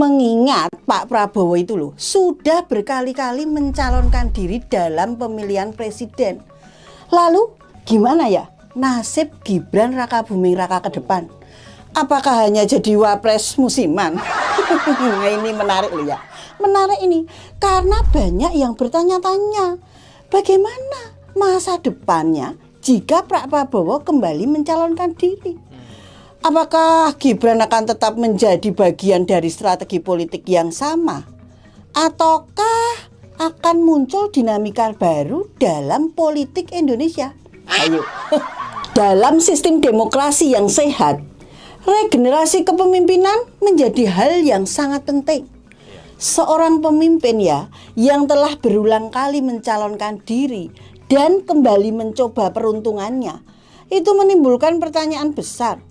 Mengingat Pak Prabowo itu loh sudah berkali-kali mencalonkan diri dalam pemilihan presiden. Lalu gimana ya nasib Gibran Rakabuming Raka ke depan? Apakah hanya jadi wapres musiman? Ini menarik loh ya. Menarik ini karena banyak yang bertanya-tanya bagaimana masa depannya jika Pak Prabowo kembali mencalonkan diri. Apakah Gibran akan tetap menjadi bagian dari strategi politik yang sama? Ataukah akan muncul dinamika baru dalam politik Indonesia? Ayo. Dalam sistem demokrasi yang sehat, regenerasi kepemimpinan menjadi hal yang sangat penting. Seorang pemimpin ya yang telah berulang kali mencalonkan diri dan kembali mencoba peruntungannya, itu menimbulkan pertanyaan besar.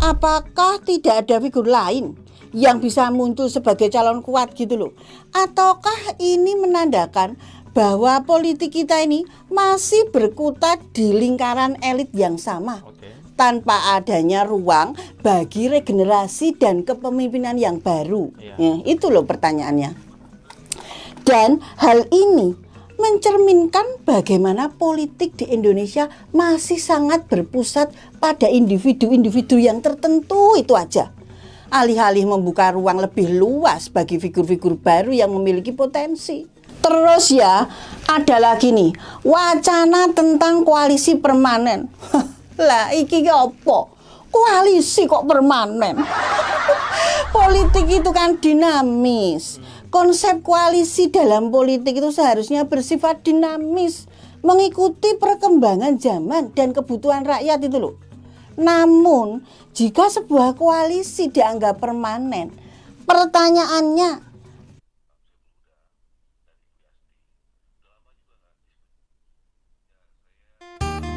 Apakah tidak ada figur lain yang bisa muncul sebagai calon kuat gitu loh? Ataukah ini menandakan bahwa politik kita ini masih berkutat di lingkaran elit yang sama, tanpa adanya ruang bagi regenerasi dan kepemimpinan yang baru? Itu loh pertanyaannya. Dan hal ini mencerminkan bagaimana politik di Indonesia masih sangat berpusat pada individu-individu yang tertentu itu aja. Alih-alih membuka ruang lebih luas bagi figur-figur baru yang memiliki potensi. Terus ya, ada lagi nih, wacana tentang koalisi permanen. Lah, iki apa? Koalisi kok permanen? Politik itu kan dinamis. Konsep koalisi dalam politik itu seharusnya bersifat dinamis, mengikuti perkembangan zaman dan kebutuhan rakyat itu loh. Namun, jika sebuah koalisi dianggap permanen, pertanyaannya,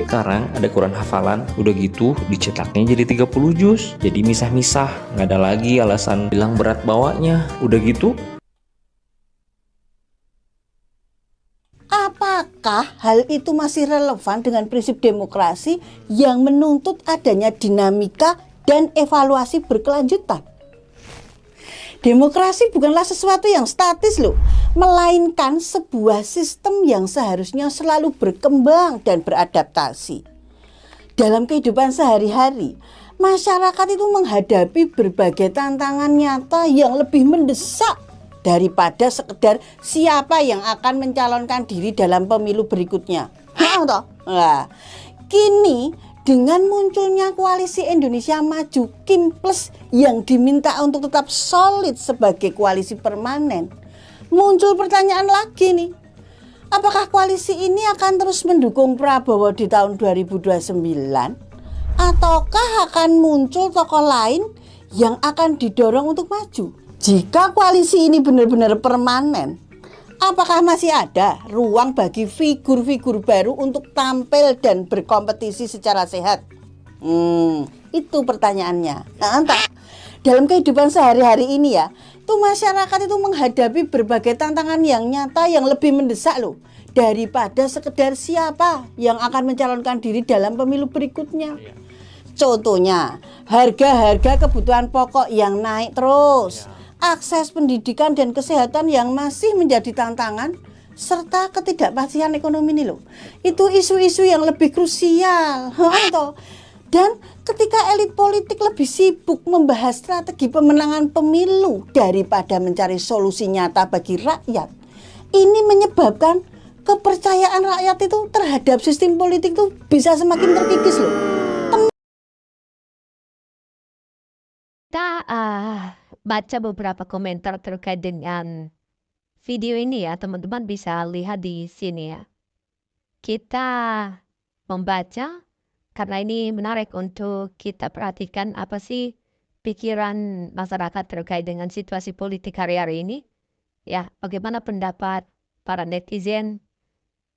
sekarang ada Quran hafalan, udah gitu dicetaknya jadi 30 juz. Jadi misah-misah, nggak ada lagi alasan bilang berat bawanya. Udah gitu apakah hal itu masih relevan dengan prinsip demokrasi yang menuntut adanya dinamika dan evaluasi berkelanjutan? Demokrasi bukanlah sesuatu yang statis loh, melainkan sebuah sistem yang seharusnya selalu berkembang dan beradaptasi. Dalam kehidupan sehari-hari, masyarakat itu menghadapi berbagai tantangan nyata yang lebih mendesak daripada sekedar siapa yang akan mencalonkan diri dalam pemilu berikutnya. Nah, kini dengan munculnya koalisi Indonesia Maju Kim Plus yang diminta untuk tetap solid sebagai koalisi permanen, muncul pertanyaan lagi nih. Apakah koalisi ini akan terus mendukung Prabowo di tahun 2029? Ataukah akan muncul tokoh lain yang akan didorong untuk maju? Jika koalisi ini benar-benar permanen, apakah masih ada ruang bagi figur-figur baru untuk tampil dan berkompetisi secara sehat? Itu pertanyaannya. Nah, entah. Dalam kehidupan sehari-hari ini ya, tuh masyarakat itu menghadapi berbagai tantangan yang nyata yang lebih mendesak loh, daripada sekedar siapa yang akan mencalonkan diri dalam pemilu berikutnya. Contohnya, harga-harga kebutuhan pokok yang naik terus, akses pendidikan dan kesehatan yang masih menjadi tantangan, serta ketidakpastian ekonomi ini loh. Itu isu-isu yang lebih krusial. Dan ketika elit politik lebih sibuk membahas strategi pemenangan pemilu daripada mencari solusi nyata bagi rakyat, ini menyebabkan kepercayaan rakyat itu terhadap sistem politik itu bisa semakin terkikis loh. Kita baca beberapa komentar terkait dengan video ini ya, teman-teman bisa lihat di sini ya. Kita membaca karena ini menarik untuk kita perhatikan apa sih pikiran masyarakat terkait dengan situasi politik hari-hari ini. Ya, bagaimana pendapat para netizen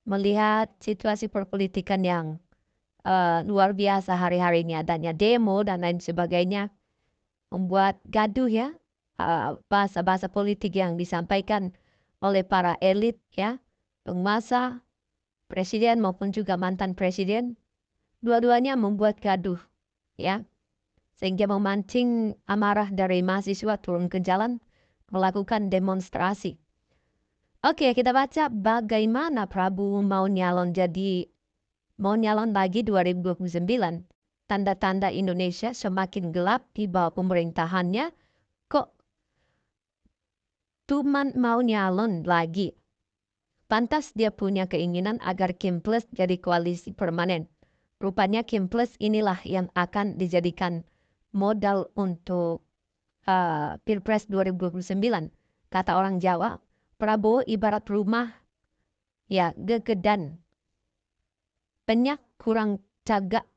melihat situasi perpolitikan yang luar biasa hari-hari ini, adanya demo dan lain sebagainya, membuat gaduh ya, bahasa-bahasa politik yang disampaikan oleh para elit ya, penguasa, presiden maupun juga mantan presiden, dua-duanya membuat gaduh ya, sehingga memancing amarah dari mahasiswa turun ke jalan melakukan demonstrasi. Oke, kita baca bagaimana Prabowo mau nyalon lagi 2029. Tanda-tanda Indonesia semakin gelap di bawah pemerintahannya. Kok Tuman mau nyalon lagi? Pantas dia punya keinginan agar Kim Plus jadi koalisi permanen. Rupanya Kim Plus inilah yang akan dijadikan modal untuk Pilpres 2029. Kata orang Jawa, Prabowo ibarat rumah ya gegedan. Banyak kurang jaga,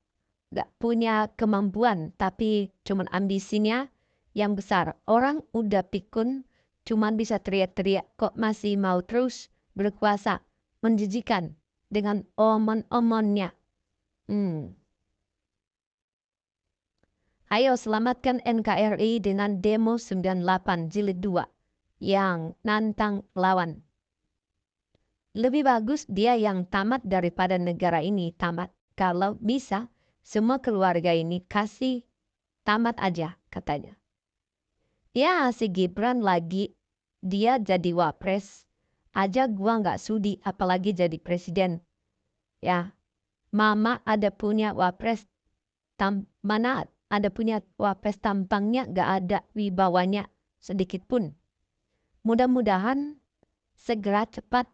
gak punya kemampuan, tapi cuman ambisinya yang besar. Orang udah pikun, cuman bisa teriak-teriak, kok masih mau terus berkuasa, menjijikan dengan omon-omonnya. Ayo selamatkan NKRI dengan demo 98 jilid 2 yang nantang lawan. Lebih bagus dia yang tamat daripada negara ini tamat. Kalau bisa, semua keluarga ini kasih tamat aja, katanya. Ya, si Gibran lagi, dia jadi wapres. Aja gua nggak sudi, apalagi jadi presiden. Ya, mama ada punya wapres, mana ada punya wapres tampangnya nggak ada wibawanya sedikit pun. Mudah-mudahan segera cepat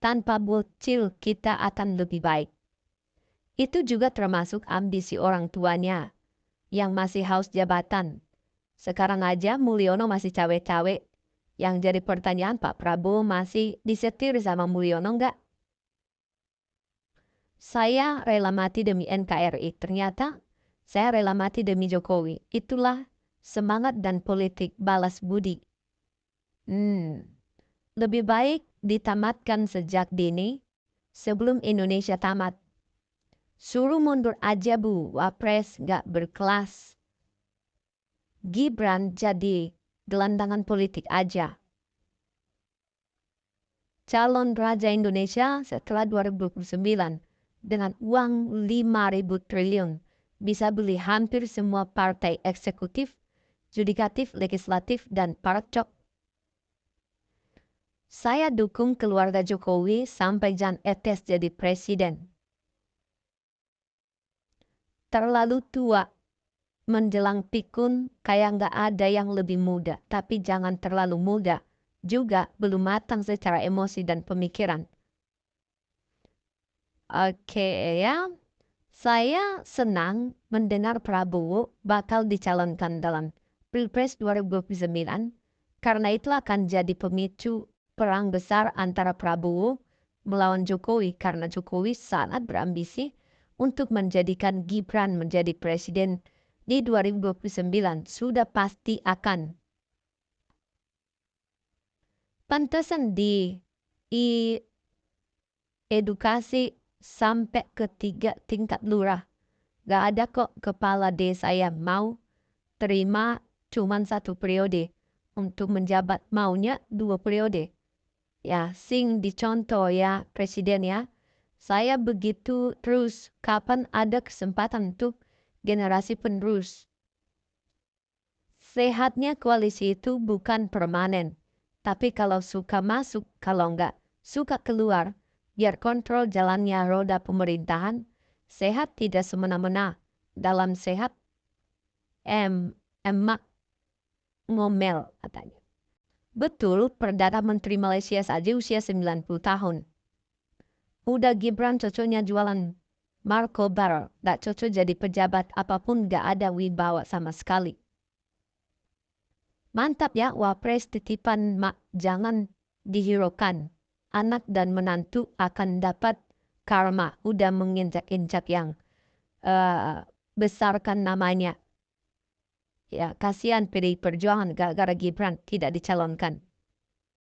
tanpa bocil kita akan lebih baik. Itu juga termasuk ambisi orang tuanya yang masih haus jabatan. Sekarang aja Mulyono masih cawe-cawe. Yang jadi pertanyaan, Pak Prabowo masih disetir sama Mulyono nggak? Saya rela mati demi NKRI. Ternyata saya rela mati demi Jokowi. Itulah semangat dan politik balas budi. Lebih baik ditamatkan sejak dini sebelum Indonesia tamat. Suruh mundur aja Bu, wapres gak berkelas. Gibran jadi gelandangan politik aja. Calon Raja Indonesia setelah 2029 dengan uang 5.000 triliun bisa beli hampir semua partai eksekutif, judikatif, legislatif, dan parcok. Saya dukung keluarga Jokowi sampai Jan Etes jadi presiden. Terlalu tua, menjelang pikun kayak nggak ada yang lebih muda, tapi jangan terlalu muda, juga belum matang secara emosi dan pemikiran. Oke ya, saya senang mendengar Prabowo bakal dicalonkan dalam Pilpres 2029, karena itu akan jadi pemicu perang besar antara Prabowo melawan Jokowi, karena Jokowi sangat berambisi untuk menjadikan Gibran menjadi presiden di 2029. Sudah pasti akan. Pantesan di edukasi sampai ke 3 tingkat lurah. Gak ada kok kepala desa yang mau terima cuman 1 periode. Untuk menjabat maunya 2 periode. Ya, sing dicontoh ya presiden ya. Saya begitu terus, kapan ada kesempatan untuk generasi penerus. Sehatnya koalisi itu bukan permanen. Tapi kalau suka masuk, kalau enggak suka keluar, biar kontrol jalannya roda pemerintahan. Sehat tidak semena-mena. Dalam sehat, emak ngomel katanya. Betul, Perdana Menteri Malaysia saja usia 90 tahun. Udah Gibran cocoknya jualan Marco Bar, gak cocok jadi pejabat apapun, gak ada wibawa sama sekali. Mantap ya, wapres titipan mak, jangan dihiraukan. Anak dan menantu akan dapat karma, udah menginjak-injak yang besarkan namanya. Ya, kasihan PDI Perjuangan gara-gara Gibran tidak dicalonkan.